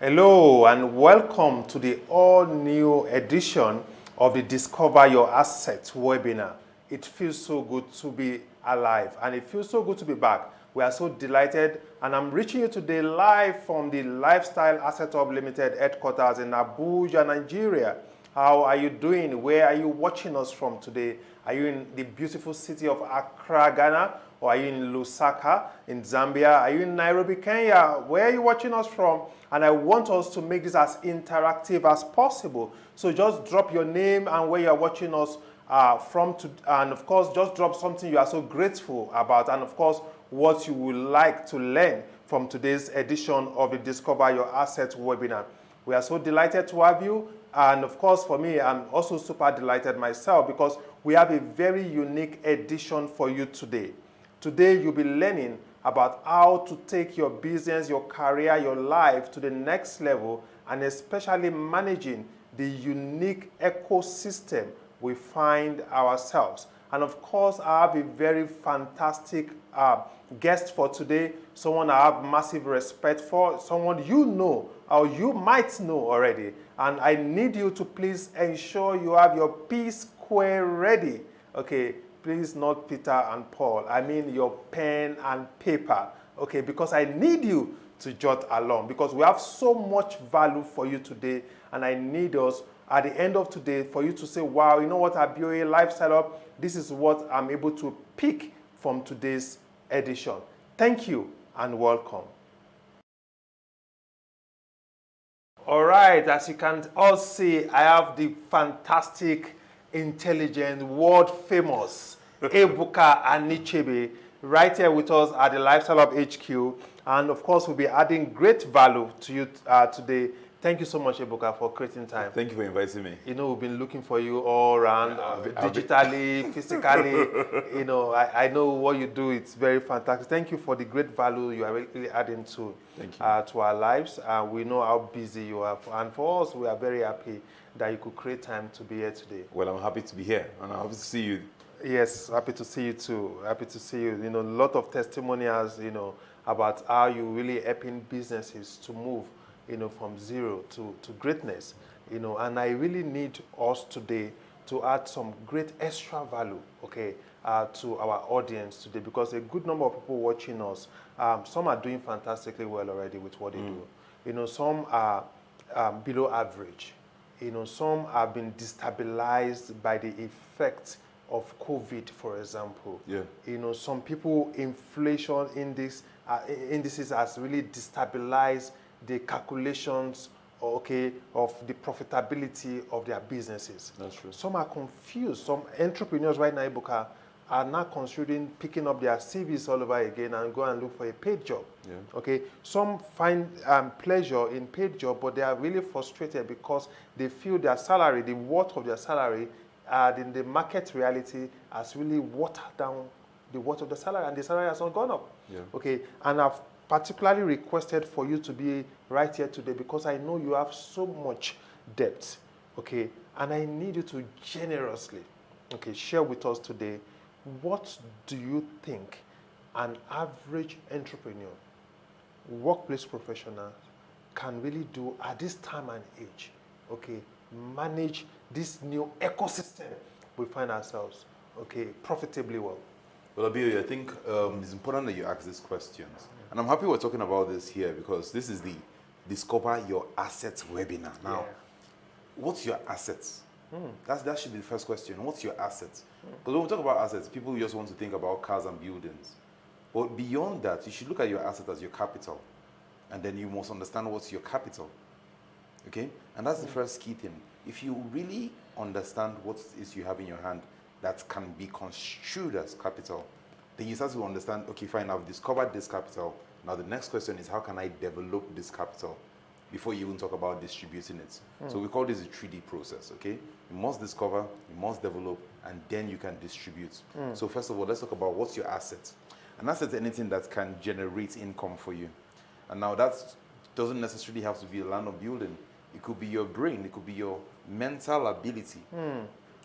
Hello and welcome to the all-new edition of the Discover Your Assets webinar. It feels so good to be alive and it feels so good to be back. We are so delighted and I'm reaching you today live from the Lifestyle Asset Hub Limited headquarters in Abuja, Nigeria. How are you doing? Where are you watching us from today? Are you in the beautiful city of Accra, Ghana? Or are you in Lusaka in Zambia? Are you in Nairobi, Kenya? Where are you watching us from? And I want us to make this as interactive as possible. So just drop your name and where you're watching us from, and of course, just drop something you are so grateful about, and of course, what you would like to learn from today's edition of the Discover Your Assets webinar. We are so delighted to have you. And of course, for me, I'm also super delighted myself because we have a very unique edition for you today. Today, you'll be learning about how to take your business, your career, your life to the next level, and especially managing the unique ecosystem we find ourselves. And of course, I have a very fantastic guest for today, someone I have massive respect for, someone you know or you might know already. And I need you to please ensure you have your P square ready. Okay, please not Peter and Paul. I mean your pen and paper. Okay, because I need you to jot along because we have so much value for you today. And I need us at the end of today for you to say, wow, you know what, Abioye Lifestyle Hub, this is what I'm able to pick from today's edition. Thank you and welcome. All right, as you can all see, I have the fantastic, intelligent, world-famous Ebuka Anichebe right here with us at the Lifestyle Hub HQ. And of course, we'll be adding great value to you today. Thank you so much, Ebuka, for creating time. Thank you for inviting me. You know, we've been looking for you all around, digitally, physically. You know, I know what you do. It's very fantastic. Thank you for the great value you are really adding to our lives. We know how busy you are. And for us, we are very happy that you could create time to be here today. Well, I'm happy to be here, and I'm happy to see you. Yes, happy to see you too. Happy to see you. You know, a lot of testimonials, you know, about how you really helping businesses to move, you know, from zero to greatness, you know, and I really need us today to add some great extra value, okay, to our audience today, because a good number of people watching us, some are doing fantastically well already with what they do. You know, some are below average. You know, some have been destabilized by the effect of COVID, for example. Yeah. You know, some people, inflation indices has really destabilized the calculations, okay, of the profitability of their businesses. That's true. Some are confused. Some entrepreneurs right now, Ebuka, are now considering picking up their CVs all over again and go and look for a paid job. Yeah. Okay. Some find pleasure in paid job, but they are really frustrated because they feel their salary, the worth of their salary, in the market reality has really watered down the worth of the salary, and the salary has not gone up. Yeah. Okay. And I've particularly requested for you to be right here today because I know you have so much debt, okay, and I need you to generously, okay, share with us today what do you think an average entrepreneur, workplace professional can really do at this time and age, okay, manage this new ecosystem we find ourselves, okay, profitably well. Well, Abioye, I think it's important that you ask these questions. And I'm happy we're talking about this here because this is the Discover Your Assets webinar. Now, what's your assets? That should be the first question. What's your assets? Because when we talk about assets, people just want to think about cars and buildings. But beyond that, you should look at your asset as your capital. And then you must understand what's your capital. Okay? And that's the first key thing. If you really understand what it is you have in your hand that can be construed as capital, then you start to understand, okay, fine, I've discovered this capital. Now the next question is, how can I develop this capital before you even talk about distributing it? So we call this a 3D process, okay? You must discover, you must develop, and then you can distribute. So first of all, let's talk about what's your asset. An asset is anything that can generate income for you. And now that doesn't necessarily have to be a land or building. It could be your brain, it could be your mental ability.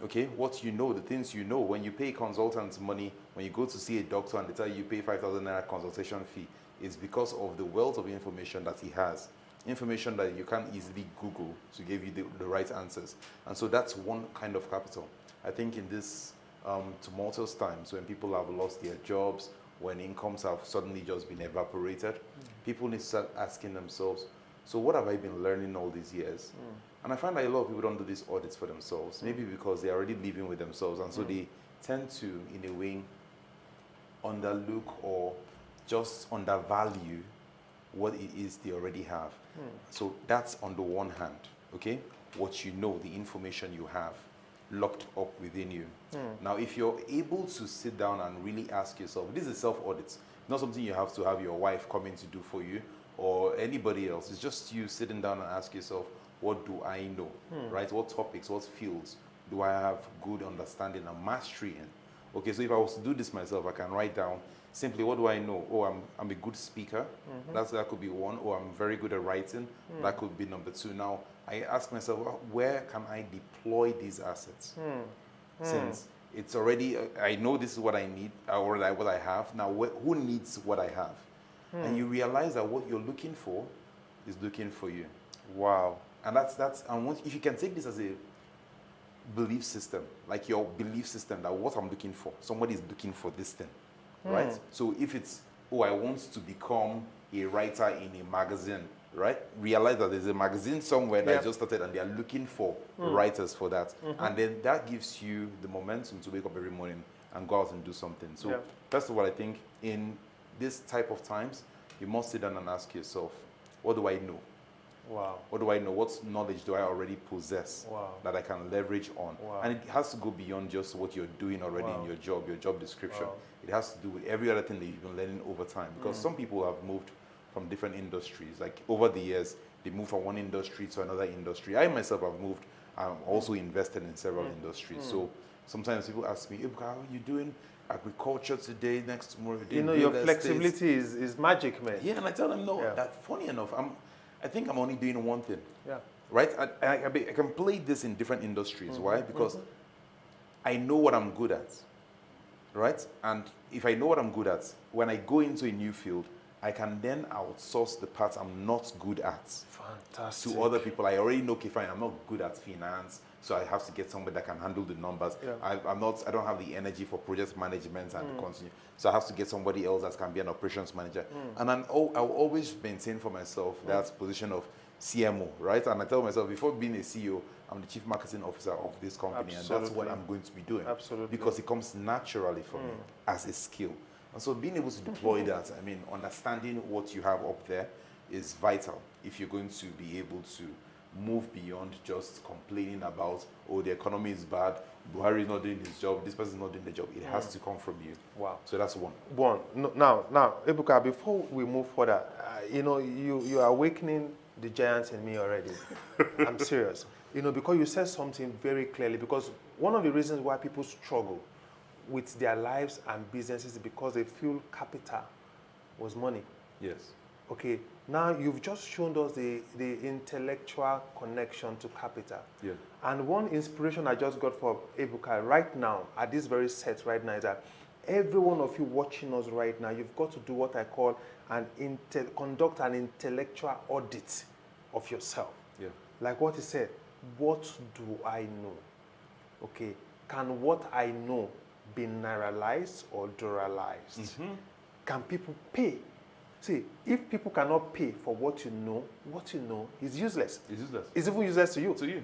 Okay, what you know, the things you know. When you pay consultants money, when you go to see a doctor and they tell you pay 5,000 naira consultation fee, it's because of the wealth of information that he has. information that you can't easily Google to give you the right answers. And so that's one kind of capital. I think in this tumultuous times when people have lost their jobs, when incomes have suddenly just been evaporated, people need to start asking themselves, so what have I been learning all these years? And I find that a lot of people don't do these audits for themselves, maybe because they're already living with themselves, and so they tend to, in a way, underlook or just undervalue what it is they already have. So that's on the one hand, okay? What you know, the information you have locked up within you. Now, if you're able to sit down and really ask yourself, this is self-audit, not something you have to have your wife come in to do for you or anybody else. It's just you sitting down and ask yourself, what do I know, right? What topics, what fields do I have good understanding and mastery in? Okay, so if I was to do this myself, I can write down simply, what do I know? Oh, I'm a good speaker. That could be one. Or I'm very good at writing. That could be number two. Now, I ask myself, well, where can I deploy these assets? Since it's already, I know this is what I need, or what I have. Now, who needs what I have? And you realize that what you're looking for is looking for you. Wow. And if you can take this as a belief system, like your belief system, that what I'm looking for, somebody is looking for this thing, right? So if it's, oh, I want to become a writer in a magazine, right? Realize that there's a magazine somewhere that just started and they are looking for writers for that. And then that gives you the momentum to wake up every morning and go out and do something. So first of all, I think in this type of times, you must sit down and ask yourself, what do I know? Wow. What do I know? What knowledge do I already possess that I can leverage on? And it has to go beyond just what you're doing already in your job description. It has to do with every other thing that you've been learning over time. Because some people have moved from different industries. Like over the years, they move from one industry to another industry. I myself have moved. I'm also invested in several industries. So sometimes people ask me, how are you doing agriculture today, next tomorrow? You know, your flexibility is magic, man. Yeah, and I tell them, no, that funny enough, I think I'm only doing one thing. Yeah. Right? I can play this in different industries. Why? Because I know what I'm good at. Right? And if I know what I'm good at, when I go into a new field, I can then outsource the parts I'm not good at. Fantastic. To other people. I already know, okay, fine, I'm not good at finance, so I have to get somebody that can handle the numbers. Yeah. I don't have the energy for project management and continue. So I have to get somebody else that can be an operations manager. And I'll always maintain for myself that position of CMO, right? And I tell myself, before being a CEO, I'm the chief marketing officer of this company, and that's what I'm going to be doing. Absolutely. Because it comes naturally for me as a skill. And so being able to deploy that, I mean, understanding what you have up there is vital if you're going to be able to move beyond just complaining about, oh, the economy is bad, Buhari is not doing his job, this person is not doing the job. It has to come from you. Wow. So that's one. Now, Ebuka, before we move further, you know, you are awakening the giants in me already. I'm serious. You know, because you said something very clearly, because one of the reasons why people struggle with their lives and businesses is because they feel capital was money. Yes. Okay, now you've just shown us the intellectual connection to capital. Yeah. And one inspiration I just got for Ebuka right now, at this very set right now, is that every one of you watching us right now, you've got to do what I call conduct an intellectual audit of yourself. Yeah. Like what he said, what do I know? Okay, can what I know be nairalized or dollar-ized? Can people pay? See, if people cannot pay for what you know is useless. It's useless. It's even useless to you. To you.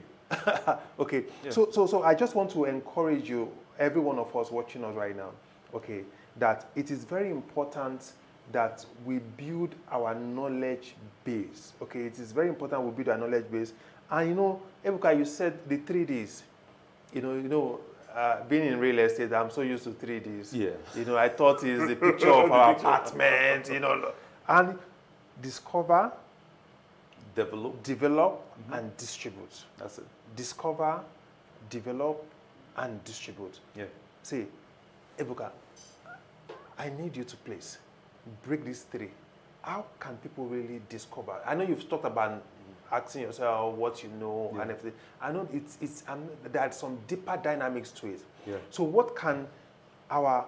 Okay. Yeah. So I just want to encourage you, every one of us watching us right now, okay, that it is very important that we build our knowledge base. Okay, it is very important we build our knowledge base. And you know, Ebuka, you said the 3Ds. Being in real estate, I'm so used to 3Ds. Yeah. You know, I thought it's the picture of our apartment, you know, and discover, develop, and distribute. That's it. Discover, develop, and distribute. Yeah. See, Ebuka, I need you to please break these three. How can people really discover? I know you've talked about asking yourself what you know and everything. I know there's some deeper dynamics to it. Yeah. So what can our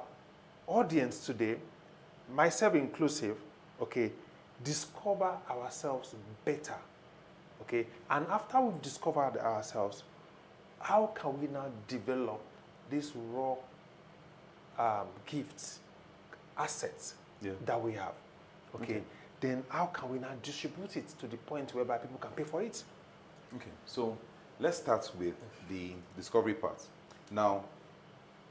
audience today, myself inclusive, okay, discover ourselves better. Okay? And after we've discovered ourselves, how can we now develop these raw gifts, assets that we have? Okay? Then how can we now distribute it to the point whereby people can pay for it? Okay, so let's start with the discovery part. Now,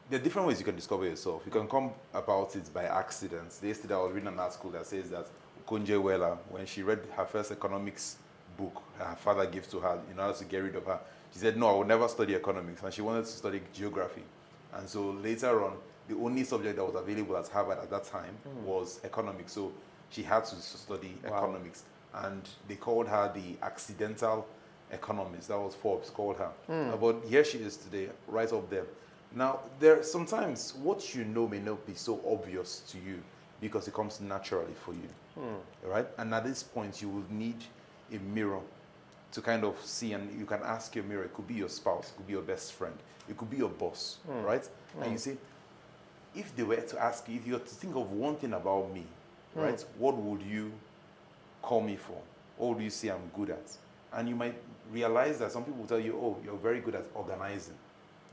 there are different ways you can discover yourself. You can come about it by accident. Yesterday I was reading an article that says that Konje Wela, when she read her first economics book her father gave to her in order to get rid of her, she said, no, I will never study economics. And she wanted to study geography. And so later on, the only subject that was available at Harvard at that time was economics. So she had to study economics. And they called her the accidental economist. That was Forbes called her. But here she is today, right up there. Now, sometimes what you know may not be so obvious to you because it comes naturally for you, right? And at this point, you will need a mirror to kind of see, and you can ask your mirror. It could be your spouse, it could be your best friend, it could be your boss, right? And you say, if they were to ask you, if you were to think of one thing about me, right, what would you call me for? What would you say I'm good at? And you might realize that some people will tell you, oh, you're very good at organizing,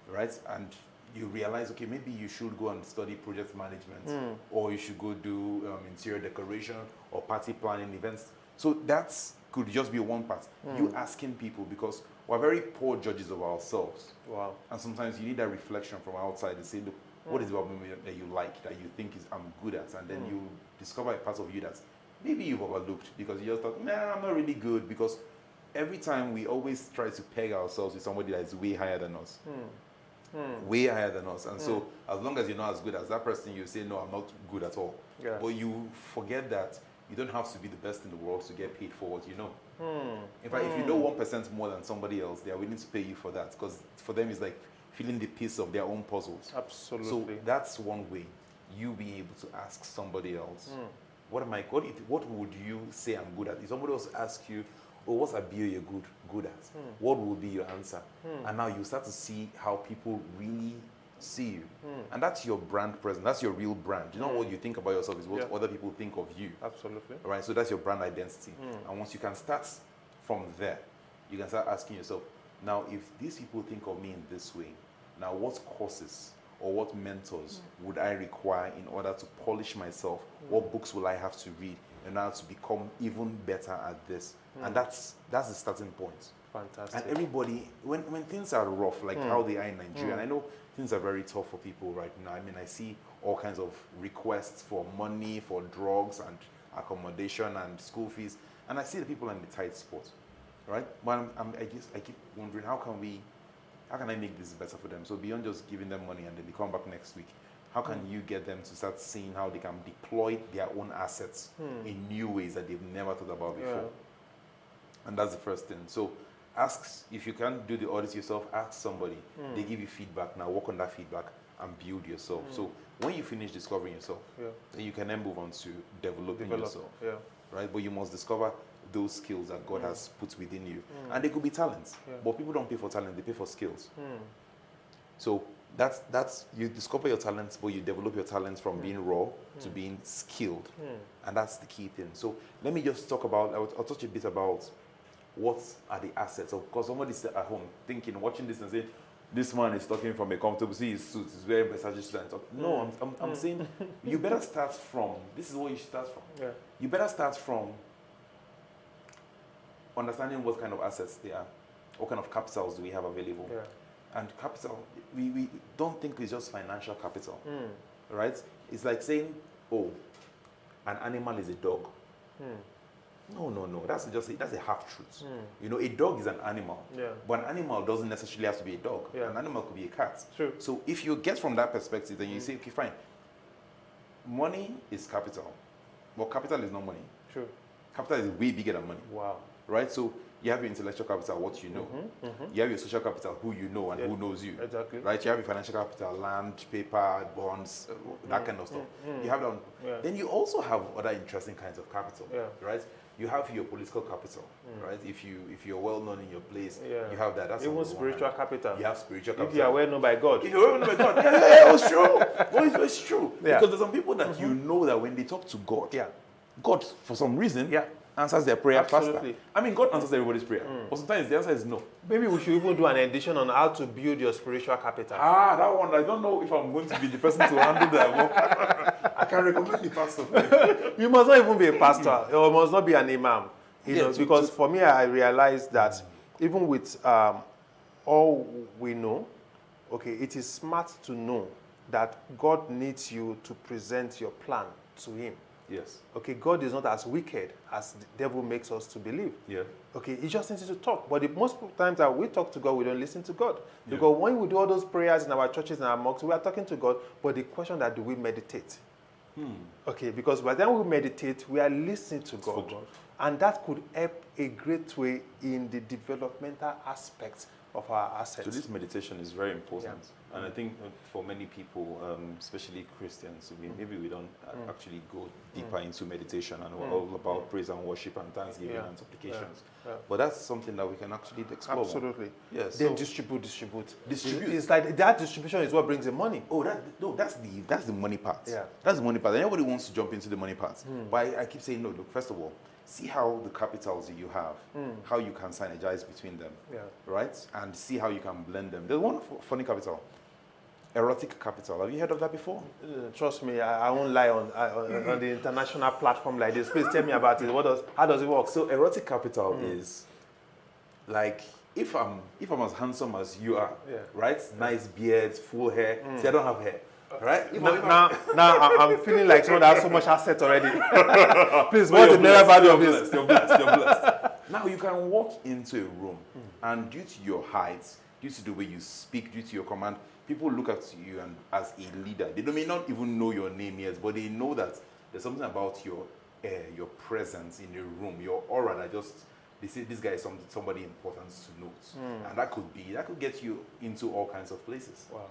right? And you realize, okay, maybe you should go and study project management, or you should go do interior decoration or party planning events. So that could just be one part. You asking people, because we're very poor judges of ourselves. Wow. And sometimes you need that reflection from outside to say, look, what is about me that you like, that you think I'm good at? And then you discover a part of you that maybe you've overlooked because you just thought, nah, I'm not really good. Because every time we always try to peg ourselves with somebody that is way higher than us. Way higher than us. And so as long as you're not as good as that person, you say, no, I'm not good at all. Yeah. But you forget that you don't have to be the best in the world to get paid for what you know. In fact, if you know 1% more than somebody else, they are willing to pay you for that, because for them it's like filling the piece of their own puzzles. Absolutely. So that's one way, you being able to ask somebody else, what would you say I'm good at? If somebody else asks you, oh, what's a beer you're good at? What would be your answer? And now you start to see how people really see you. And that's your brand presence. That's your real brand. You know what you think about yourself is what other people think of you. Absolutely. Right? So that's your brand identity. And once you can start from there, you can start asking yourself, now if these people think of me in this way, now what courses or what mentors would I require in order to polish myself? What books will I have to read in order to become even better at this? And that's the starting point. Fantastic. And everybody, when things are rough, like how they are in Nigeria, and I know things are very tough for people right now. I mean, I see all kinds of requests for money, for drugs and accommodation and school fees, and I see the people in the tight spot, right? But I keep wondering, how can I make this better for them? So beyond just giving them money and then they come back next week, how can you get them to start seeing how they can deploy their own assets in new ways that they've never thought about before? And that's the first thing. So ask, if you can't do the audit yourself, ask somebody. They give you feedback. Now work on that feedback and build yourself. So when you finish discovering yourself, then you can then move on to developing yourself. Right? But you must discover those skills that God has put within you. And they could be talents. But people don't pay for talent, they pay for skills. So that's you discover your talents, but you develop your talents from being raw to being skilled. And that's the key thing. So let me just talk about, I'll touch a bit about what are the assets. Because somebody's at home thinking, watching this and saying, this man is talking from a comfortable, see his suit, he's wearing Versace suit. No, I'm saying you better start from, this is what you should start from. You better start from understanding what kind of assets they are. What kind of capitals do we have available? And capital, we don't think it's just financial capital, right? It's like saying, oh, an animal is a dog. No. That's a half-truth. You know, a dog is an animal. But an animal doesn't necessarily have to be a dog. An animal could be a cat. True. So if you get from that perspective, then you say, okay, fine. Money is capital. But capital is not money. True. Capital is way bigger than money. Wow. Right? So you have your intellectual capital, what you know. You have your social capital, who you know and who knows you. Exactly. Right? You have your financial capital, land, paper, bonds, that kind of stuff. You have that. Then you also have other interesting kinds of capital. Right? You have your political capital, right? If you're well known in your place, you have that. That's even spiritual capital. You have spiritual capital. If you are well known by God. If you're well known by God, yeah, it was true. Well, it's true. Because there's some people that you know that when they talk to God, God, for some reason, Yeah. answers their prayer Absolutely. faster. I mean, God answers everybody's prayer. But sometimes the answer is no. Maybe we should even do an edition on how to build your spiritual capital. Ah, that one, I don't know if I'm going to be the person to handle that. I can recommend the pastor for you. You must not even be a pastor, or must not be an imam. You Yeah, know, because for me, I realized that even with all we know, okay, it is smart to know that God needs you to present your plan to Him. Yes. Okay, God is not as wicked as the devil makes us to believe. Yeah. Okay, He just needs you to talk. But the most times that we talk to God, we don't listen to God. Because when we do all those prayers in our churches and our mosques, we are talking to God. But the question that do we meditate? Okay, because by the time we meditate, we are listening to God. God. And that could help a great way in the developmental aspects of our assets. So this meditation is very important. And I think for many people, especially Christians, maybe we don't actually go deeper into meditation, and we're all about praise and worship and thanksgiving and supplications. But that's something that we can actually explore. Absolutely. Yes. Then So distribute. Distribute. It's like that distribution is what brings the money. oh, that's the money part. Yeah. That's the money part. Everybody wants to jump into the money part. But I keep saying, no, look, first of all, see how the capitals you have, how you can synergize between them, right? And see how you can blend them. There's one funny capital, erotic capital. Have you heard of that before? Trust me, I won't lie on the international platform like this. Please tell me about it. How does it work? So erotic capital is like if I'm as handsome as you are, right? Nice beard, full hair. See, I don't have hair, right? Now I'm feeling like someone that has so much assets already. Please, what's the better value of this? You're blessed. Now you can walk into a room, and due to your height, due to the way you speak, due to your command, people look at you and as a leader. They may not even know your name yet, but they know that there's something about your presence in the room, your aura that just they say this guy is somebody important to note, and that could get you into all kinds of places. Wow.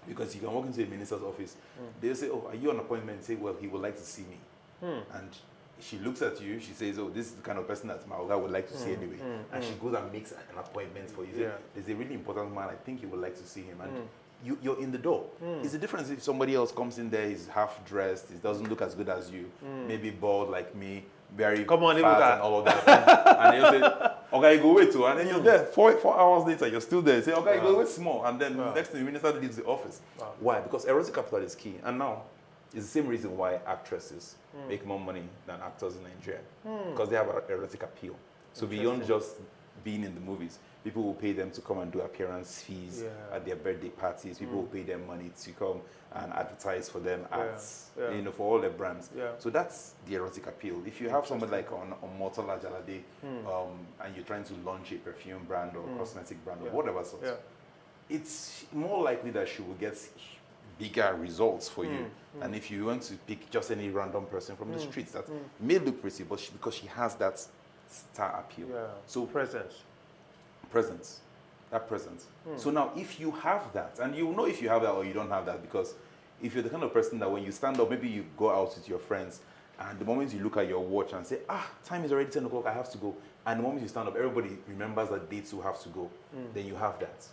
Because you can walk into a minister's office, they'll say, "Oh, are you on appointment?" Say, "Well, he would like to see me," and she looks at you. She says, "Oh, this is the kind of person that my guy would like to see anyway," and she goes and makes an appointment for you. Say, there's a really important man. I think you would like to see him, and you're in the door. It's the difference if somebody else comes in there, he's half dressed, he doesn't look as good as you, maybe bald like me, very Come on, fat and all of that, and they'll say, "Okay, you go wait too," and then you're there 4 hours later, you're still there. You say, "Okay, you go wait small," and then next thing the minister leaves the office. Why? Because erotic capital is key, and now it's the same reason why actresses make more money than actors in Nigeria, because they have an erotic appeal. So beyond just being in the movies, people will pay them to come and do appearance fees at their birthday parties. People will pay them money to come and advertise for them ads, for all their brands. So that's the erotic appeal. If you have somebody like on Mortal Ajalade, and you're trying to launch a perfume brand or cosmetic brand or whatever sort, it's more likely that she will get bigger results for you than if you want to pick just any random person from the streets that may look pretty, but because she has that star appeal. So presence. That presence. So now if you have that, and you know if you have that or you don't have that, because if you're the kind of person that when you stand up, maybe you go out with your friends, and the moment you look at your watch and say, time is already 10 o'clock, I have to go, and the moment you stand up, everybody remembers that they too have to go, then you have that.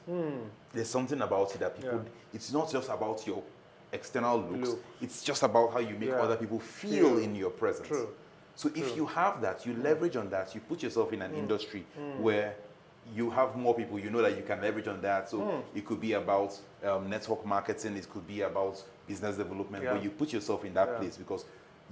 There's something about it that people, it's not just about your external looks, it's just about how you make other people feel in your presence. True. So if you have that, you leverage on that, you put yourself in an industry where you have more people, you know that you can leverage on that. So it could be about network marketing, it could be about business development, but you put yourself in that place because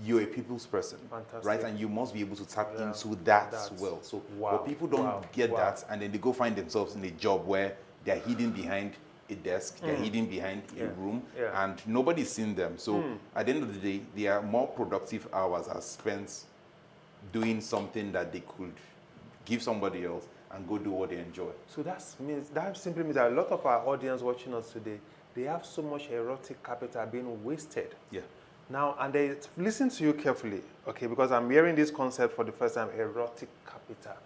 you're a people's person, right? And you must be able to tap into that as well. So but people don't get that, and then they go find themselves in a job where they're hidden behind a desk, they're hidden behind a room, and nobody's seen them. So at the end of the day, their more productive hours are spent doing something that they could give somebody else and go do what they enjoy. So that simply means that a lot of our audience watching us today, they have so much erotic capital being wasted. Now, and they listen to you carefully, okay, because I'm hearing this concept for the first time, erotic capital.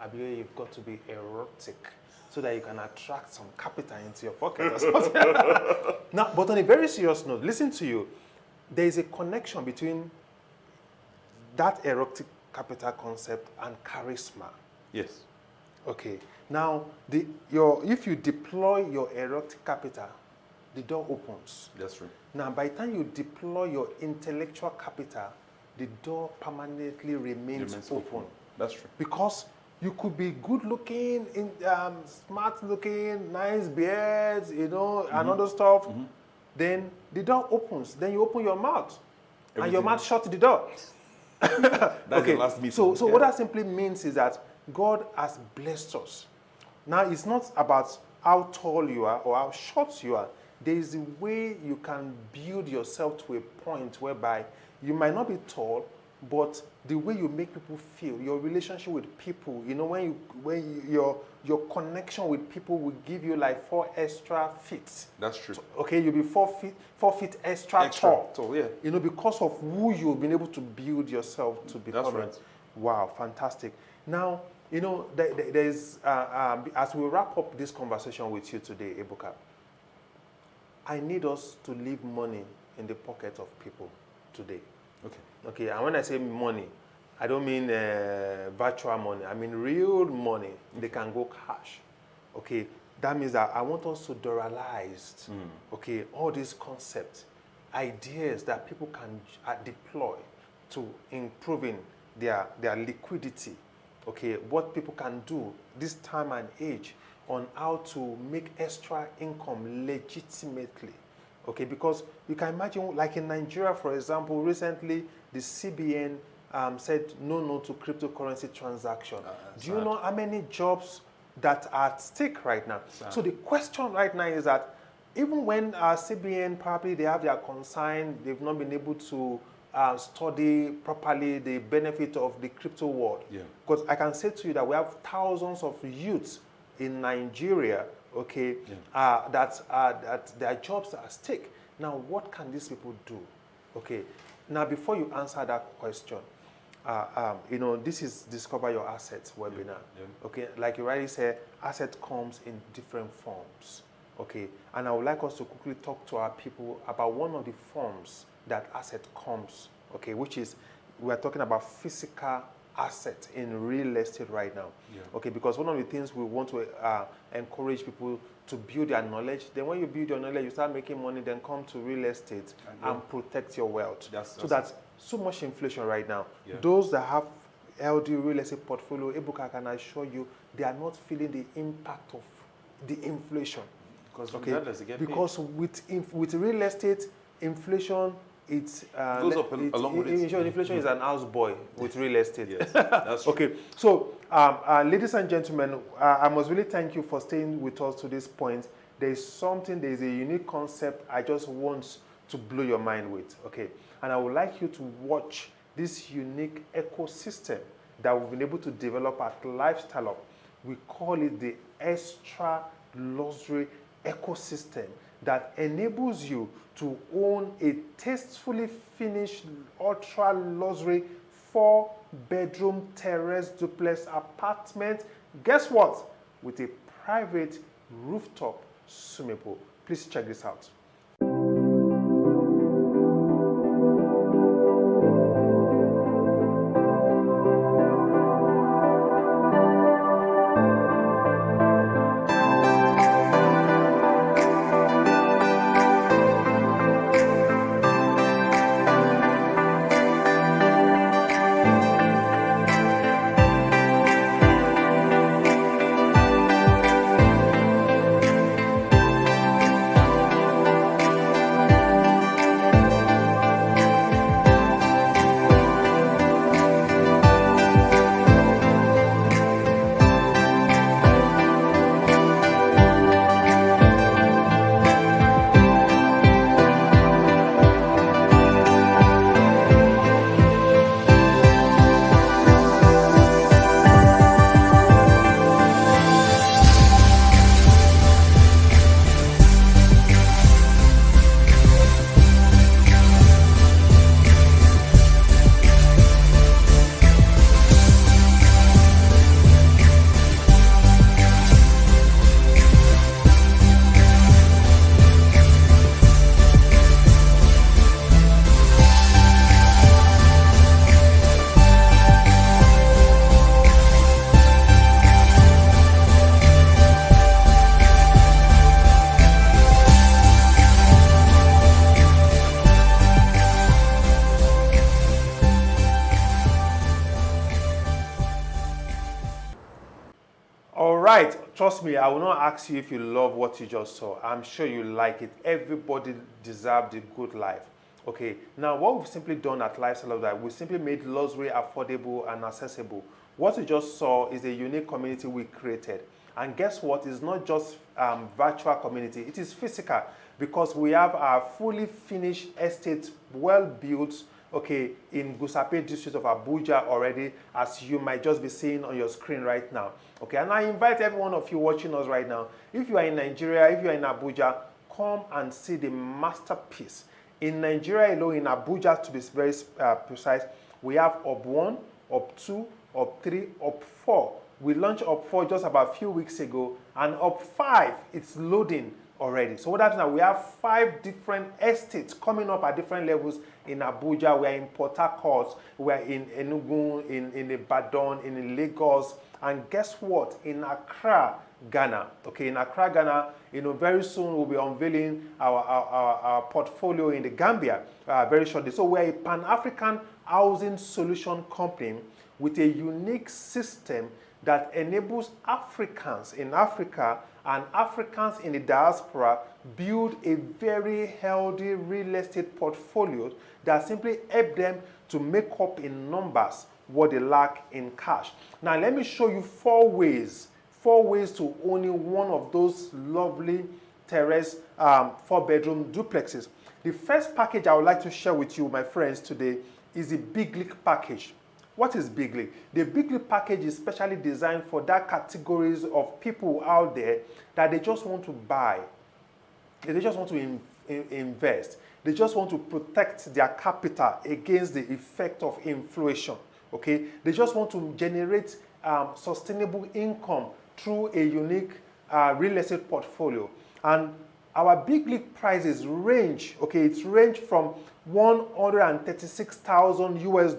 I believe you've got to be erotic so that you can attract some capital into your pocket or something. Now, but on a very serious note, listen to you. There is a connection between that erotic capital concept and charisma. Yes. Okay. Now, if you deploy your erotic capital, the door opens. That's true. Now, by the time you deploy your intellectual capital, the door permanently remains open. That's true. Because you could be good looking, smart looking, nice beards, and other stuff. Then the door opens. Then you open your mouth. And your mouth shuts the door. That's the last meeting. So what that simply means is that God has blessed us. Now, it's not about how tall you are or how short you are. There is a way you can build yourself to a point whereby you might not be tall, but the way you make people feel, your relationship with people, your connection with people will give you like 4 extra feet. That's true. So, okay, you'll be 4 feet extra tall. Tall, yeah. Because of who you've been able to build yourself to become. That's right. Wow, fantastic. Now, there's as we wrap up this conversation with you today, Ebuka, I need us to leave money in the pocket of people today. Okay, and when I say money, I don't mean virtual money. I mean real money. They can go cash. Okay, that means that I want us to dolarize, okay, all these concepts, ideas that people can deploy to improving their liquidity. Okay, what people can do this time and age on how to make extra income legitimately. Okay, because you can imagine, like in Nigeria, for example, recently the CBN said no to cryptocurrency transaction. Do you know how many jobs that are at stake right now? So the question right now is that even when CBN probably they have their concern, they've not been able to study properly the benefit of the crypto world. Yeah. Because I can say to you that we have thousands of youths in Nigeria, okay, that their jobs are at stake. Now, what can these people do? Okay. Now, before you answer that question, this is Discover Your Assets webinar. Yeah. Okay, like you rightly said, asset comes in different forms. Okay, and I would like us to quickly talk to our people about one of the forms that asset comes. Okay, which is we are talking about physical asset in real estate right now. Yeah. Okay, because one of the things we want to encourage people to build their knowledge. Then when you build your knowledge, you start making money, then come to real estate and protect your wealth. That's so much inflation right now. Yeah. Those that have healthy real estate portfolio, Ebuka, can assure you, they are not feeling the impact of the inflation. Because with real estate, inflation, it's goes up along with it. Inflation is an houseboy with real estate. Yes, that's true. Okay, so ladies and gentlemen, I must really thank you for staying with us to this point. There's a unique concept I just want to blow your mind with. Okay, and I would like you to watch this unique ecosystem that we've been able to develop at Lifestyle Up. We call it the Extra Luxury Ecosystem that enables you to own a tastefully finished ultra luxury 4-bedroom terrace duplex apartment. Guess what? With a private rooftop swimming pool. Please check this out. All right, trust me, I will not ask you if you love what you just saw. I'm sure you like it. Everybody deserves a good life. Okay, now what we've simply done at Lifestyle of Life, we simply made luxury affordable and accessible. What you just saw is a unique community we created. And guess what? It's not just virtual community, it is physical, because we have our fully finished estate, well built, okay, in Gusape district of Abuja already, as you might just be seeing on your screen right now. Okay, and I invite every one of you watching us right now, if you are in Nigeria, if you are in Abuja, come and see the masterpiece. In Nigeria alone, in Abuja to be very precise, we have Up 1, Up 2, Up 3, Up 4. We launched Up 4 just about a few weeks ago, and Up 5, it's loading already. So what that means that we have 5 different estates coming up at different levels in Abuja. We are in Port Harcourt, we are in Enugu, in Ibadan, in Lagos, and guess what? In Accra, Ghana. Okay, in Accra, Ghana, very soon we'll be unveiling our portfolio in the Gambia very shortly. So we're a Pan-African housing solution company with a unique system that enables Africans in Africa and Africans in the diaspora build a very healthy real estate portfolio that simply help them to make up in numbers what they lack in cash. Now let me show you 4 ways to owning one of those lovely terrace 4-bedroom duplexes. The first package I would like to share with you, my friends, today is the Big League package. What is Big League? The Big League package is specially designed for that categories of people out there that they just want to buy. They just want to invest. They just want to protect their capital against the effect of inflation. Okay? They just want to generate sustainable income through a unique real estate portfolio. And our Big League prices range, okay, it's ranged from $136,000 US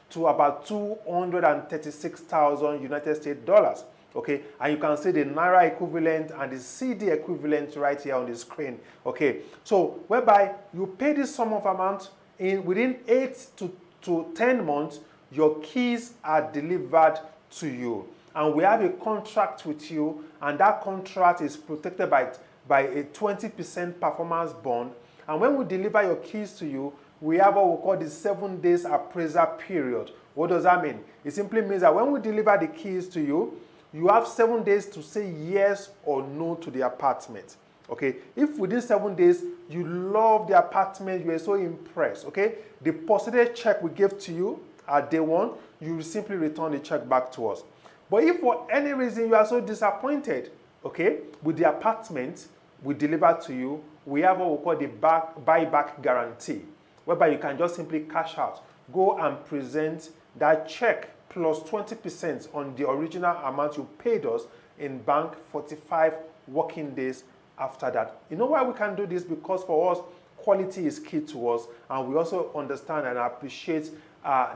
to about 236,000 United States dollars. Okay, and you can see the Naira equivalent and the CD equivalent right here on the screen. Okay, so whereby you pay this sum of amount within 8 to 10 months, your keys are delivered to you. And we have a contract with you, and that contract is protected by a 20% performance bond. And when we deliver your keys to you, we have what we call the 7 days appraisal period. What does that mean? It simply means that when we deliver the keys to you, you have 7 days to say yes or no to the apartment. Okay, if within 7 days you love the apartment, you are so impressed, okay, the deposited check we gave to you at day 1, you will simply return the check back to us. But if for any reason you are so disappointed, okay, with the apartment we deliver to you, we have what we call the buyback guarantee, whereby you can just simply cash out, go and present that check plus 20% on the original amount you paid us in bank 45 working days after that. You know why we can do this? Because for us, quality is key to us, and we also understand and appreciate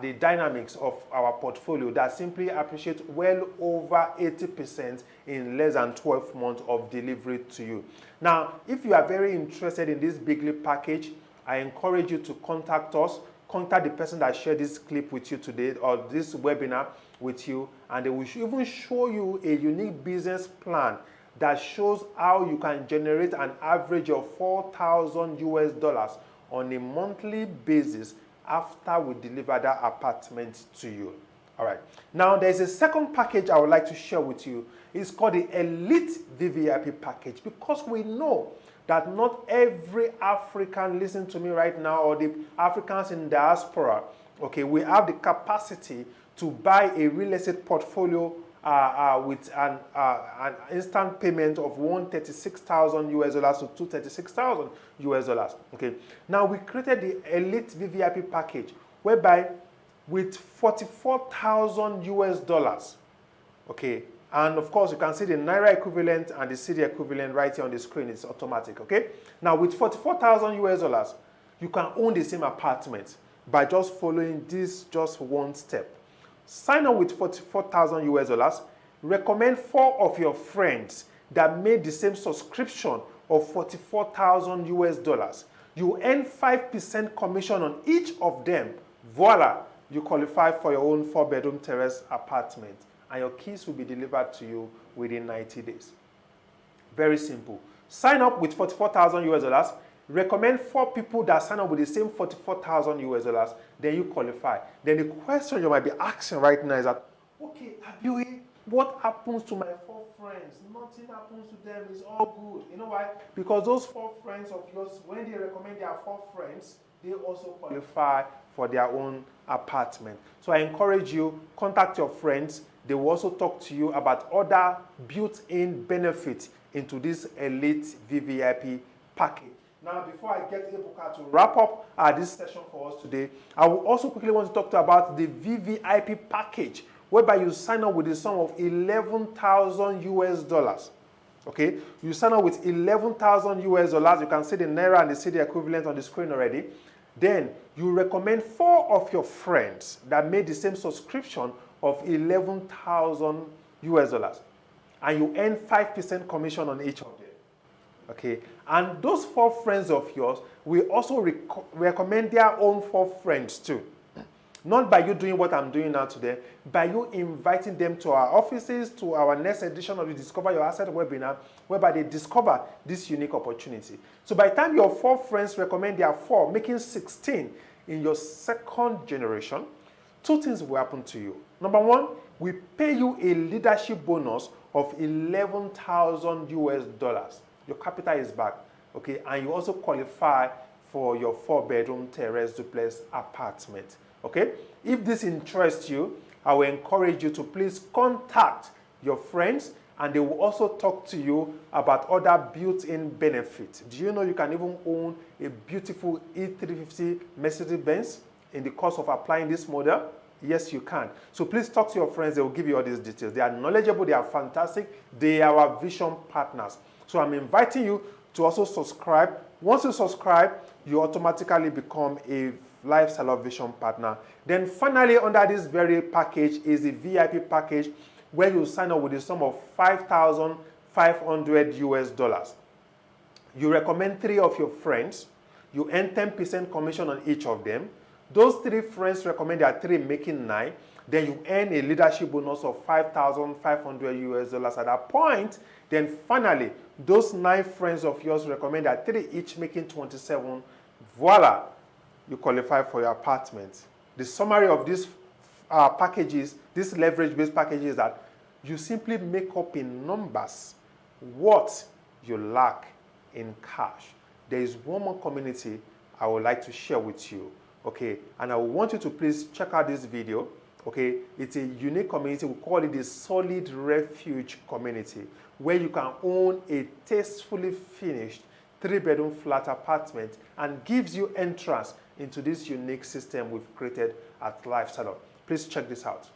the dynamics of our portfolio that simply appreciate well over 80% in less than 12 months of delivery to you. Now, if you are very interested in this Big League package, I encourage you to contact us. Contact the person that shared this clip with you today or this webinar with you, and they will even show you a unique business plan that shows how you can generate an average of $4,000 US on a monthly basis after we deliver that apartment to you. All right. Now, there's a second package I would like to share with you. It's called the Elite VVIP package, because we know that not every African listening to me right now, or the Africans in diaspora, okay, we have the capacity to buy a real estate portfolio with an instant payment of $136,000 US to $236,000 US. Okay. Now we created the Elite VVIP package, whereby with $44,000 US, okay, and of course you can see the Naira equivalent and the CD equivalent right here on the screen. It's automatic. Okay. Now with $44,000 US, you can own the same apartment by just following this just one step. Sign up with $44,000 US, recommend 4 of your friends that made the same subscription of $44,000 US. You earn 5% commission on each of them. Voila, you qualify for your own 4-bedroom terrace apartment. and your keys will be delivered to you within 90 days. Very simple. Sign up with 44,000 US dollars. Recommend 4 people that sign up with the same 44,000 US dollars. Then you qualify. Then the question you might be asking right now is that, okay, Abiodun, what happens to my 4 friends? Nothing happens to them. It's all good. You know why? Because those 4 friends of yours, when they recommend their 4 friends, they also qualify for their own apartment. So I encourage you, contact your friends. They will also talk to you about other built-in benefits into this elite VVIP package. Now, before I get Ebuka to wrap up this session for us today, I will also quickly want to talk about the VVIP package, whereby you sign up with the sum of 11,000 US dollars. Okay, you sign up with 11,000 US dollars. You can see the Naira and the cedi equivalent on the screen already. Then you recommend 4 of your friends that made the same subscription of 11,000 US dollars. And you earn 5% commission on each of them. Okay, and those 4 friends of yours will also recommend their own 4 friends too. Not by you doing what I'm doing now today, by you inviting them to our offices, to our next edition of the Discover Your Asset webinar, whereby they discover this unique opportunity. So by the time your 4 friends recommend their 4, making 16 in your second generation, 2 things will happen to you. Number 1, we pay you a leadership bonus of 11,000 US dollars. Your capital is back, okay? And you also qualify for your 4-bedroom terrace duplex apartment. Okay, if this interests you, I will encourage you to please contact your friends, and they will also talk to you about other built-in benefits. Do you know you can even own a beautiful E350 Mercedes-Benz in the course of applying this model? Yes, you can. So please talk to your friends. They will give you all these details. They are knowledgeable. They are fantastic. They are our vision partners. So I'm inviting you to also subscribe. Once you subscribe, you automatically become a Lifestyle of Vision partner. Then finally, under this very package is the VIP package, where you sign up with the sum of 5,500 US dollars. You recommend 3 of your friends. You earn 10% commission on each of them. Those 3 friends recommend their 3, making 9. Then you earn a leadership bonus of 5,500 US dollars at that point. Then finally, those 9 friends of yours recommend their 3 each, making 27. Voila! You qualify for your apartment. The summary of these packages, this leverage-based package, is that you simply make up in numbers what you lack in cash. There is one more community I would like to share with you, okay? And I want you to please check out this video, okay? It's a unique community. We call it the Solid Refuge community, where you can own a tastefully finished 3-bedroom flat apartment, and gives you entrance into this unique system we've created at Lifestyle. Please check this out.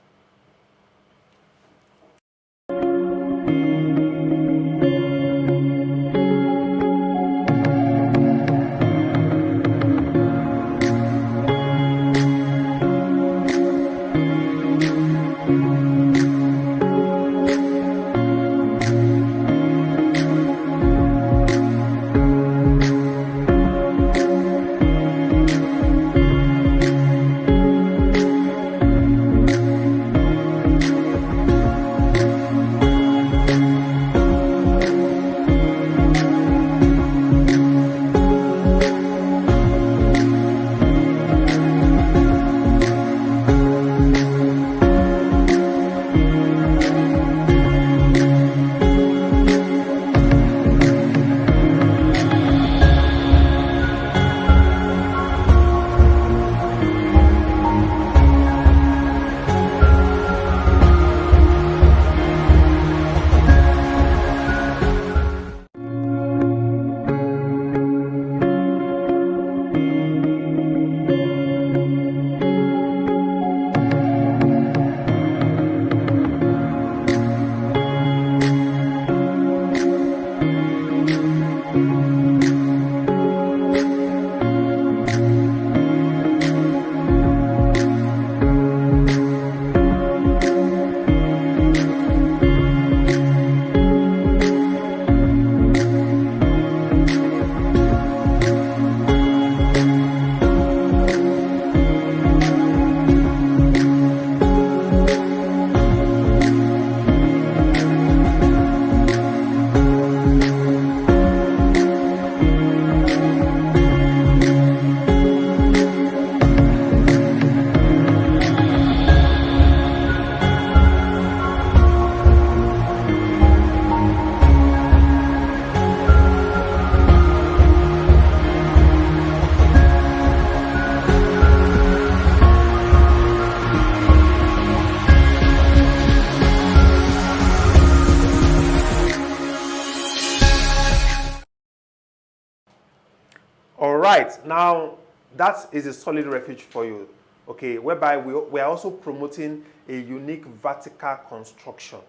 right, now that is a solid refuge for you, okay, whereby we are also promoting a unique vertical construction,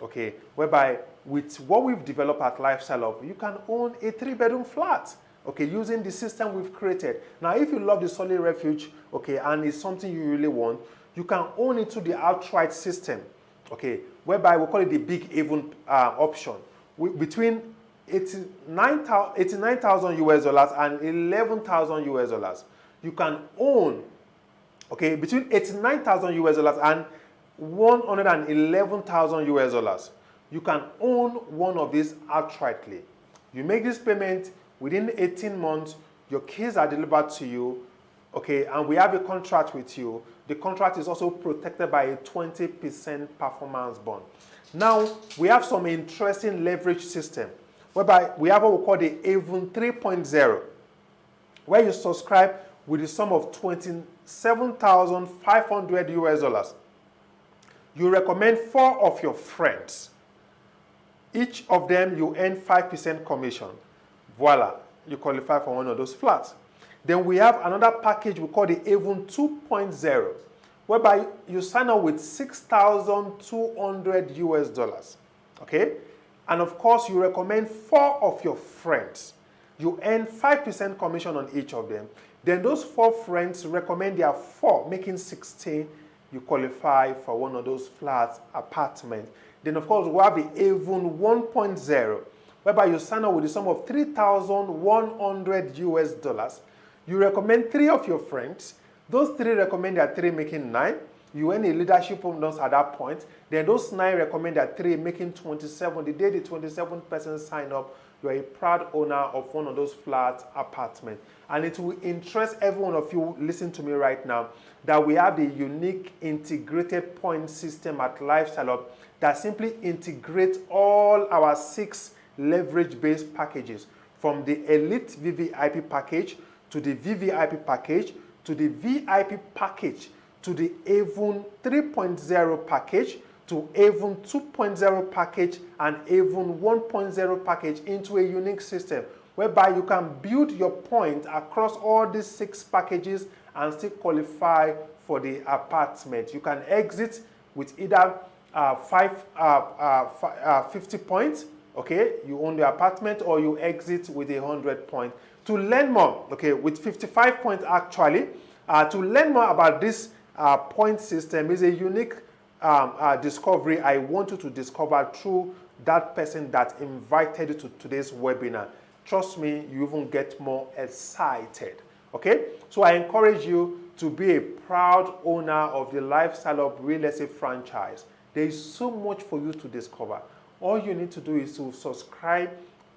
okay, whereby with what we've developed at Lifestyle Up, you can own a 3-bedroom flat, okay, using the system we've created. Now, if you love the solid refuge, okay, and it's something you really want, you can own it to the outright system, okay, whereby we call it the Big Haven option. Between 89,000 US dollars and 11,000 US dollars, you can own, okay, between 89,000 US dollars and 111,000 US dollars. You can own one of these outrightly. You make this payment within 18 months, your keys are delivered to you, okay, and we have a contract with you. The contract is also protected by a 20% performance bond. Now, we have some interesting leverage system, whereby we have what we call the Haven 3.0, where you subscribe with the sum of 27,500 US dollars. You recommend 4 of your friends. Each of them, you earn 5% commission. Voila, you qualify for one of those flats. Then we have another package we call the Haven 2.0, whereby you sign up with 6,200 US dollars, okay? And of course, you recommend 4 of your friends. You earn 5% commission on each of them. Then those 4 friends recommend their 4, making 16. You qualify for one of those flats, apartments. Then of course, we have the Haven 1.0, whereby you sign up with the sum of 3,100 US dollars. You recommend 3 of your friends. Those 3 recommend their 3, making 9. You earn a leadership bonus at that point. Then those 9 recommend their 3, making 27. The day the 27th person sign up, you are a proud owner of one of those flat apartments. And it will interest every one of you listening to me right now that we have the unique integrated point system at Lifestyle Up that simply integrates all our 6 leverage-based packages, from the Elite VVIP package to the VVIP package to the VIP package to the Haven 3.0 package to Haven 2.0 package and Haven 1.0 package into a unique system whereby you can build your point across all these 6 packages and still qualify for the apartment. You can exit with either 50 points, okay, you own the apartment, or you exit with 100 points. To learn more, okay, with 55 points actually, to learn more about this point system is a unique discovery I want you to discover through that person that invited you to today's webinar. Trust me, you even get more excited, okay? So I encourage you to be a proud owner of the Lifestyle Up Real Estate franchise. There is so much for you to discover. All you need to do is to subscribe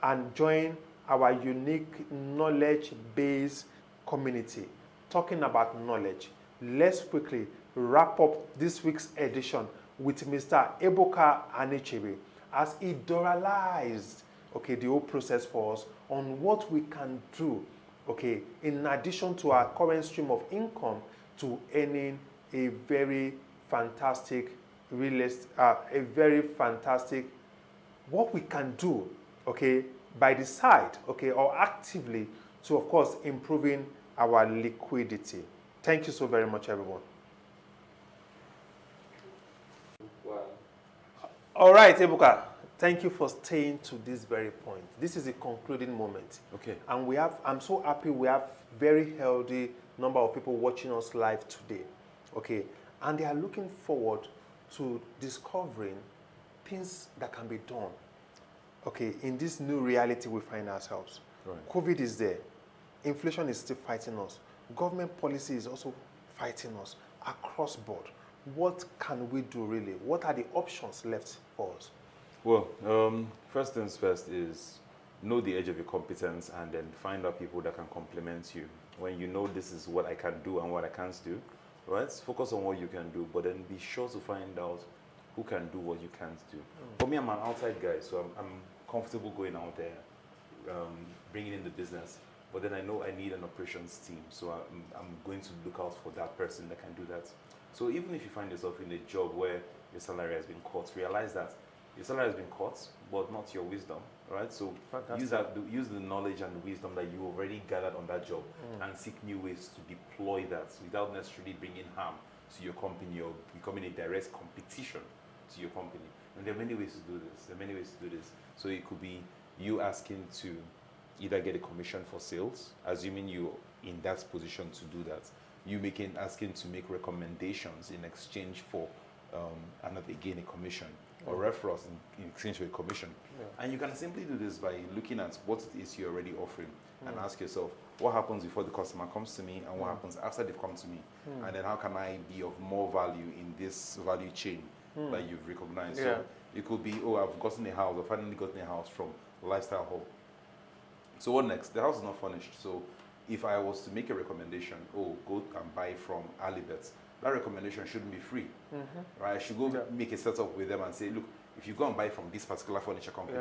and join our unique knowledge-based community. Talking about knowledge, let's quickly wrap up this week's edition with Mr. Ebuka Anichebe as he dollar-ized, okay, the whole process for us on what we can do, okay, in addition to our current stream of income, to earning a very fantastic what we can do, okay, by the side, okay, or actively to, of course, improving our liquidity. Thank you so very much, everyone. Wow. All right, Ebuka, thank you for staying to this very point. This is a concluding moment. Okay. And I'm so happy we have very healthy number of people watching us live today, okay, and they are looking forward to discovering things that can be done, okay, in this new reality we find ourselves. Right. COVID is there. Inflation is still fighting us. Government policy is also fighting us across board. What can we do really? What are the options left for us? Well, first things first is know the edge of your competence and then find out people that can complement you. When you know this is what I can do and what I can't do, right? Focus on what you can do, but then be sure to find out who can do what you can't do. For me, I'm an outside guy, so I'm comfortable going out there, bringing in the business. But then I know I need an operations team, so I'm going to look out for that person that can do that. So even if you find yourself in a job where your salary has been cut, realize that Your salary has been cut, but not your wisdom, right? So Fantastic. use the knowledge and the wisdom that you already gathered on that job and seek new ways to deploy that without necessarily bringing harm to your company or becoming a direct competition to your company. And there are many ways to do this. There are many ways to do this. So it could be you asking to either get a commission for sales, assuming you're in that position to do that. You asking to make recommendations in exchange for another, again, a commission, or referrals in exchange for a commission. And you can simply do this by looking at what it is you're already offering and ask yourself, what happens before the customer comes to me, and what happens after they've come to me? And then how can I be of more value in this value chain that you've recognized? So it could be, oh, I've gotten a house, I've finally gotten a house from Lifestyle Hub. So what next? The house is not furnished. So if I was to make a recommendation, oh, go and buy from Alibet, that recommendation shouldn't be free, right? I should go make a setup with them and say, look, if you go and buy from this particular furniture company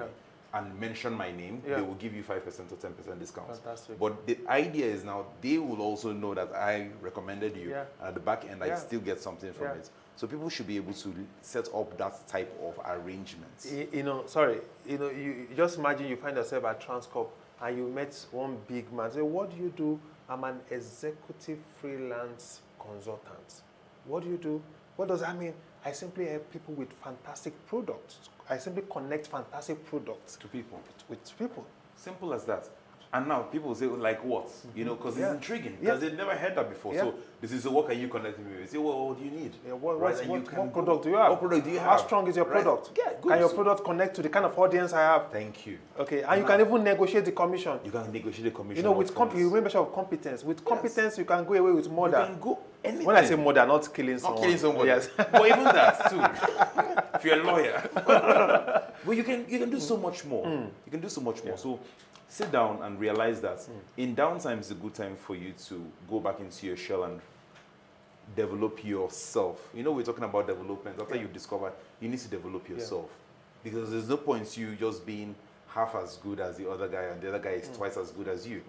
and mention my name, they will give you 5% or 10% discount. Fantastic. But the idea is now they will also know that I recommended you, and at the back end, I still get something from it. So people should be able to set up that type of arrangement. You just imagine you find yourself at Transcorp and you met one big man. Say, what do you do? I'm an executive freelance consultant. What do you do? What does that mean? I simply help people with fantastic products. I simply connect fantastic products To people. with people. Simple as that. And now people say, like what? You know, because it's intriguing. Because they've never heard that before. So this is, what can you connect me with? You say, well, what do you need? What product do you have? What product do you have? How strong is your product? Yeah, good. Can your product connect to the kind of audience I have? Thank you. Okay, and you can even negotiate the commission. You can negotiate the commission. You know, with you remember of competence. With competence, you can go away with murder. You can go anything. When I say murder, not killing someone. Not killing somebody. Yes. But even that too. If you're a lawyer. But you can do so much more. You can do so much more. So sit down and realize that in downtime is a good time for you to go back into your shell and develop yourself. You know, we're talking about development. After you've discovered, you need to develop yourself. Because there's no point you just being half as good as the other guy and the other guy is twice as good as you.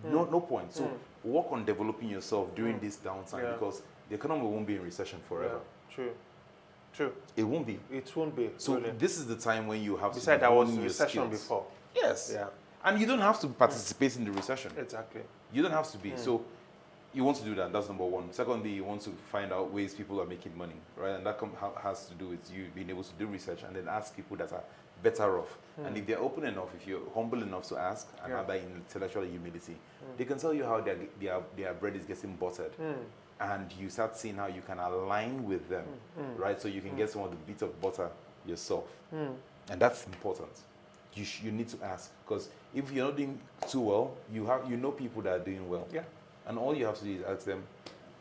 No point. So work on developing yourself during this downtime because the economy won't be in recession forever. True. It won't be. It won't be. So really. this is the time when you have Besides, to there was hone your recession skills. before. Yes. Yeah. And you don't have to participate in the recession. Exactly. You don't have to be. So you want to do that. That's number one. Secondly, you want to find out ways people are making money, right? And that has to do with you being able to do research and then ask people that are better off. And if they're open enough, if you're humble enough to ask and have that intellectual humility, they can tell you how their bread is getting buttered. And you start seeing how you can align with them, right? So you can get some of the bits of butter yourself. And that's important. You need to ask, because if you're not doing too well, you know people that are doing well. Yeah. And all you have to do is ask them,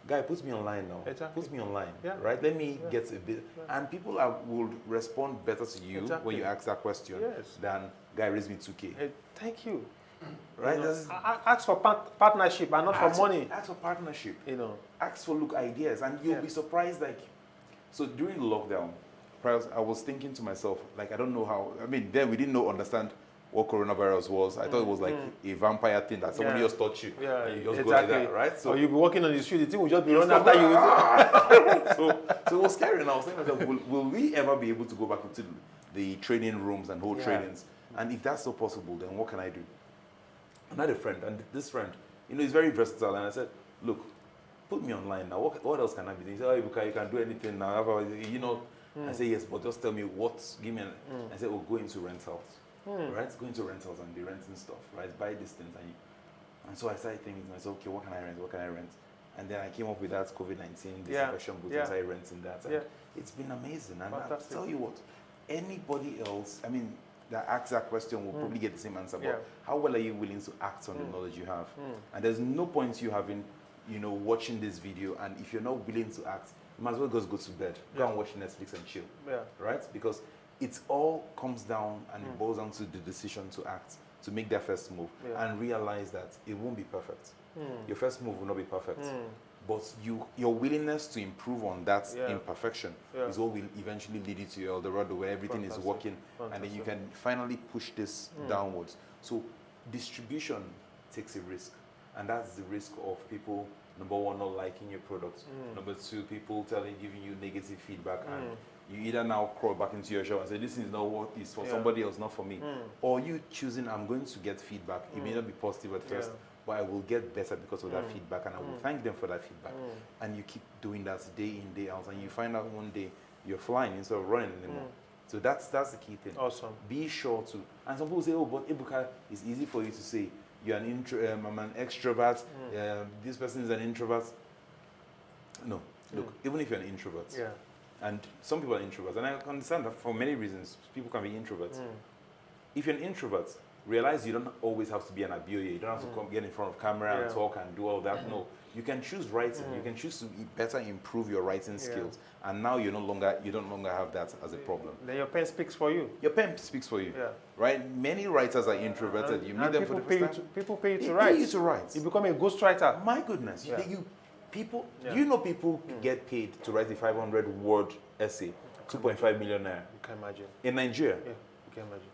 guy, put me online now. Exactly. Put me online, Yeah. right? Let me get a bit. And people will respond better to you when you ask that question than, guy, raise me 2K. Hey, thank you. Right? You know, ask for partnership and not for money. Ask for partnership. You know. Ask for ideas, and you'll be surprised. So during the lockdown, I was thinking to myself, I don't know how. I mean, then we didn't understand what coronavirus was. I thought it was like a vampire thing that somebody just touched you. Yeah, and you just go like that, right? So you'll be walking on the street, the thing will just be running after you. So it was scary, and I was thinking, will we ever be able to go back into the training rooms and hold trainings? And if that's not possible, then what can I do? I had a friend, and this friend, he's very versatile, and I said, look, put me online now. What else can I be doing? He said, oh, you can do anything now. I said, yes, but just tell me give me I said, go into rentals, right? Go into rentals and be renting stuff, right? Buy these things. And so I started thinking to myself, okay, what can I rent? And then I came up with that COVID-19 disinfection booth and started renting that. And it's been amazing. And I'll tell you what, anybody else, that asks that question will probably get the same answer. But how well are you willing to act on the knowledge you have? And there's no point you having, watching this video, and if you're not willing to act, you might as well just go to bed. Go and watch Netflix and chill. Right? Because it all comes down and it boils down to the decision to act, to make that first move, and realize that it won't be perfect. Your first move will not be perfect. But your willingness to improve on that imperfection is what will eventually lead you to your Eldorado, where everything is working, and then you can finally push this downwards. So distribution takes a risk, and that's the risk of people, number one, not liking your product. Number two, people giving you negative feedback, and you either now crawl back into your shop and say, this is not what is for somebody else, not for me. Or you choosing, I'm going to get feedback. It may not be positive at first, but I will get better because of that feedback, and I will thank them for that feedback. And you keep doing that day in, day out, and you find out one day you're flying instead of running anymore. So that's the key thing. Awesome. Be sure to, and some people say, oh, but Ebuka, it's easy for you to say, you're an I'm an extrovert, this person is an introvert. No, look, even if you're an introvert, and some people are introverts, and I understand that for many reasons, people can be introverts. If you're an introvert, realize you don't always have to be an Abioye. You don't have to come get in front of camera and talk and do all that. No, you can choose writing. You can choose to better improve your writing skills, and now you don't longer have that as a problem. Then your pen speaks for you. Your pen speaks for you, right? Many writers are introverted. You meet them for the first time. People pay you to write. Pay you to write. You become a ghostwriter. My goodness, people. Do you know people get paid to write a 500-word essay, 2.5 million naira? You can imagine. In Nigeria. Yeah, you can imagine.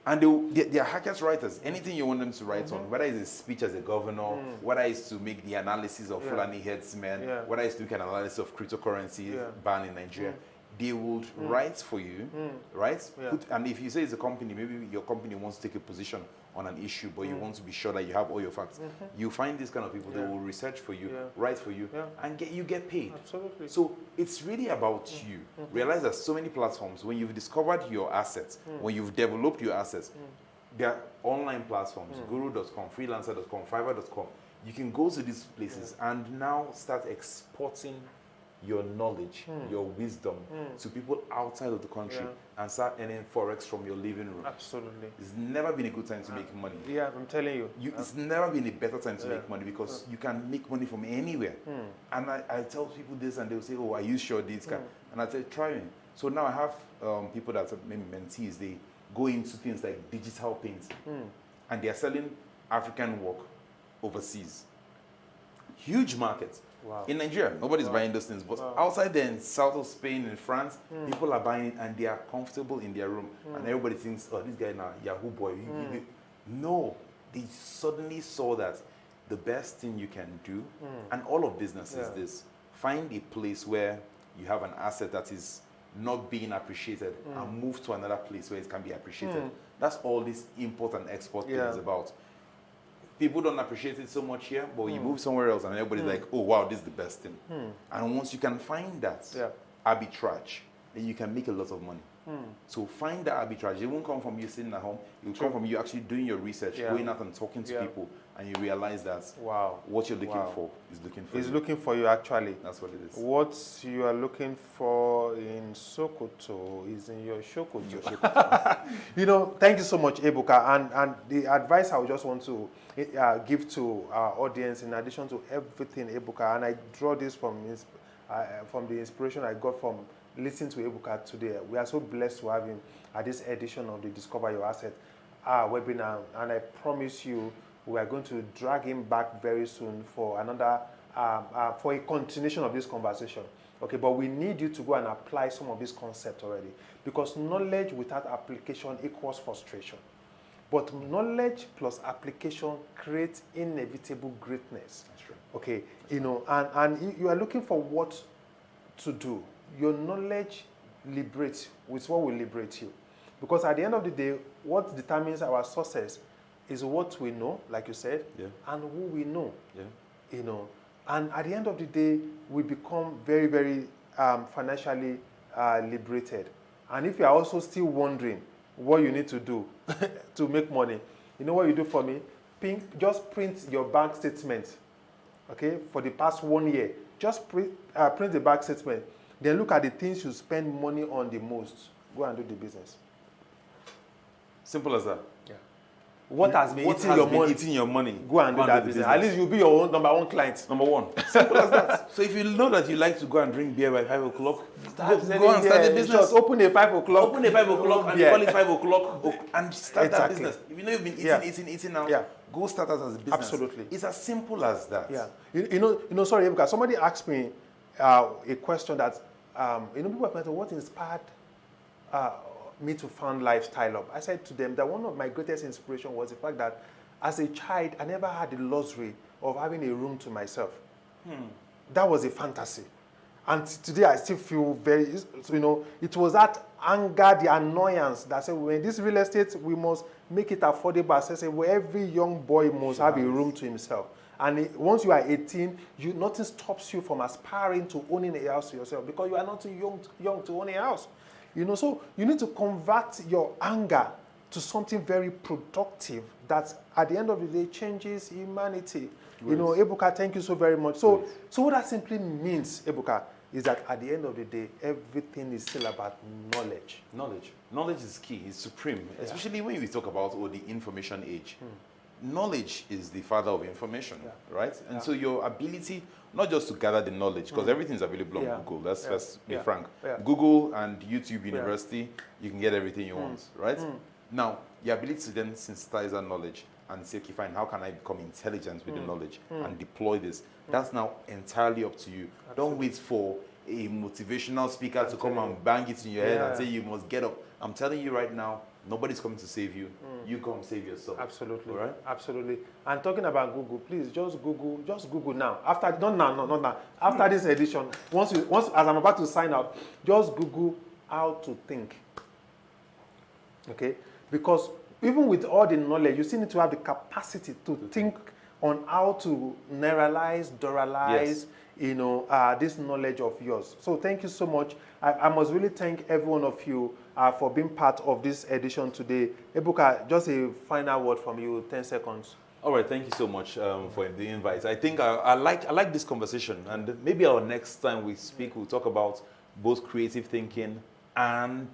And they are hackers writers. Anything you want them to write on, whether it's a speech as a governor, whether it's to make the analysis of Fulani headsmen, whether it's to make an analysis of cryptocurrency ban in Nigeria, they would write for you, right? And if you say it's a company, maybe your company wants to take a position on an issue, but you want to be sure that you have all your facts. You find these kind of people, they will research for you, write for you, and you get paid. Absolutely. So it's really about you. Realize that so many platforms, when you've discovered your assets, when you've developed your assets, there are online platforms, guru.com, freelancer.com, fiverr.com. You can go to these places and now start exporting your knowledge, your wisdom to people outside of the country and start earning forex from your living room. Absolutely. It's never been a good time to make money. Yeah, I'm telling you. It's never been a better time to make money because you can make money from anywhere. And I tell people this and they'll say, oh, are you sure this can? And I say, try me. So now I have people that are maybe mentees, they go into things like digital paint and they're selling African work overseas. Huge markets. Wow. In Nigeria, nobody's buying those things, but outside there in south of Spain, in France, people are buying it and they are comfortable in their room. And everybody thinks, oh, this guy now, Yahoo boy. No, they suddenly saw that the best thing you can do, and all of business is this, find a place where you have an asset that is not being appreciated and move to another place where it can be appreciated. That's all this import and export thing is about. People don't appreciate it so much here, but you move somewhere else and everybody's like, oh, wow, this is the best thing. And once you can find that arbitrage, then you can make a lot of money. So find that arbitrage. It won't come from you sitting at home. It will come from you actually doing your research, going out and talking to people, and you realize that what you're looking for is looking for you. It's looking for you, actually. That's what it is. What you are looking for in Sokoto is in your Shokoto. You know, thank you so much, Ebuka. And the advice I would just want to give to our audience, in addition to everything, Ebuka, and I draw this from the inspiration I got from listening to Ebuka today. We are so blessed to have him at this edition of the Discover Your Asset webinar, and I promise you we are going to drag him back very soon for another for a continuation of this conversation. Okay, but we need you to go and apply some of these concepts already, because knowledge without application equals frustration. But knowledge plus application creates inevitable greatness. That's true. Okay, you know, and you are looking for what to do. Your knowledge liberates with what will liberate you. Because at the end of the day, what determines our success is what we know, like you said, and who we know. You know, and at the end of the day, we become very, very financially liberated. And if you are also still wondering what you need to do to make money, you know what you do for me? Just print your bank statement, okay, for the past 1 year. Just print the bank statement. Then look at the things you spend money on the most. Go and do the business. Simple as that. Yeah. What has been eating your money? Go and do that business. At least you'll be your own number one client. Number one. Simple as that. So if you know that you like to go and drink beer by 5 o'clock, go and start the business. Just open at 5 o'clock. Open at 5 o'clock and you call it 5 o'clock and start that business. If you know you've been eating now, go start that as a business. Absolutely. It's as simple as that. Yeah. You know, sorry, because somebody asked me a question that, people have asked, what inspired me to found Lifestyle Up? I said to them that one of my greatest inspiration was the fact that as a child, I never had the luxury of having a room to myself. That was a fantasy. And today I still feel very, it was that anger, the annoyance that said, when this real estate, we must make it affordable. I say, well, every young boy must have a room to himself. And once you are 18, nothing stops you from aspiring to owning a house to yourself, because you are not too young to own a house. So you need to convert your anger to something very productive that at the end of the day changes humanity. Yes. Ebuka, thank you so very much. So what that simply means, Ebuka, is that at the end of the day, everything is still about knowledge. Knowledge is key, it's supreme, especially when we talk about the information age. Knowledge is the father of information, right? And so your ability, not just to gather the knowledge, because everything's available on Google, let's first be frank. Google and YouTube University, you can get everything you want, right? Now, your ability to then synthesize that knowledge and say, okay, fine, how can I become intelligent with the knowledge and deploy this? That's now entirely up to you. Absolutely. Don't wait for a motivational speaker to come and bang it in your head and say you must get up. I'm telling you right now, nobody's coming to save you. You come save yourself. Absolutely. All right? Absolutely. And talking about Google, please just Google now. Not now. After this edition, once as I'm about to sign out, just Google how to think. Okay? Because even with all the knowledge, you still need to have the capacity to think on how to neuralize, duralize, this knowledge of yours. So thank you so much. I must really thank every one of you for being part of this edition today. Ebuka, just a final word from you, 10 seconds. All right, thank you so much for the invite. I think I like this conversation, and maybe our next time we speak, we'll talk about both creative thinking and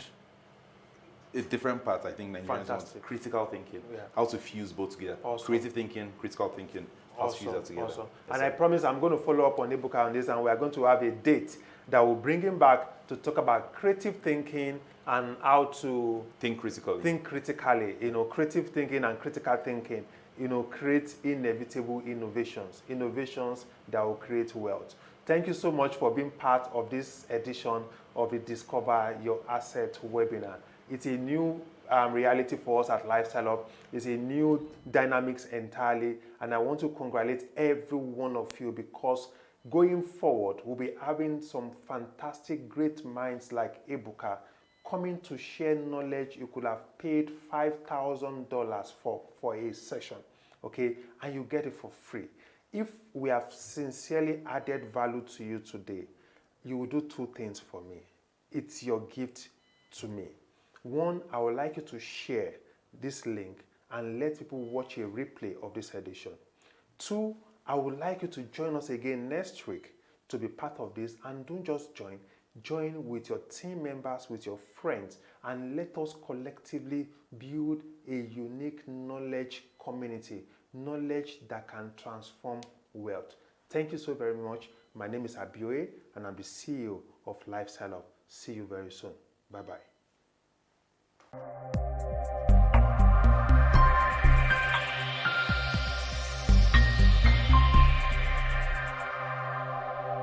a different part. I think Nigerians want critical thinking, how to fuse both together. Awesome. Creative thinking, critical thinking, how to fuse that together. Awesome. And I promise I'm going to follow up on Ebuka on this, and we are going to have a date that will bring him back to talk about creative thinking and how to think critically. Creative thinking and critical thinking, create inevitable innovations that will create wealth. Thank you so much for being part of this edition of the Discover Your Asset webinar. It's a new reality for us at Lifestyle Up. It's a new dynamics entirely, and I want to congratulate every one of you, because going forward, we'll be having some fantastic, great minds like Ebuka coming to share knowledge you could have paid $5,000 for a session, okay? And you get it for free. If we have sincerely added value to you today, you will do two things for me. It's your gift to me. One, I would like you to share this link and let people watch a replay of this edition. Two, I would like you to join us again next week to be part of this, and don't just join with your team members, with your friends, and let us collectively build a unique knowledge community, knowledge that can transform wealth. Thank you so very much. My name is Abioye, and I'm the CEO of Lifestyle Up. See you very soon. Bye-bye.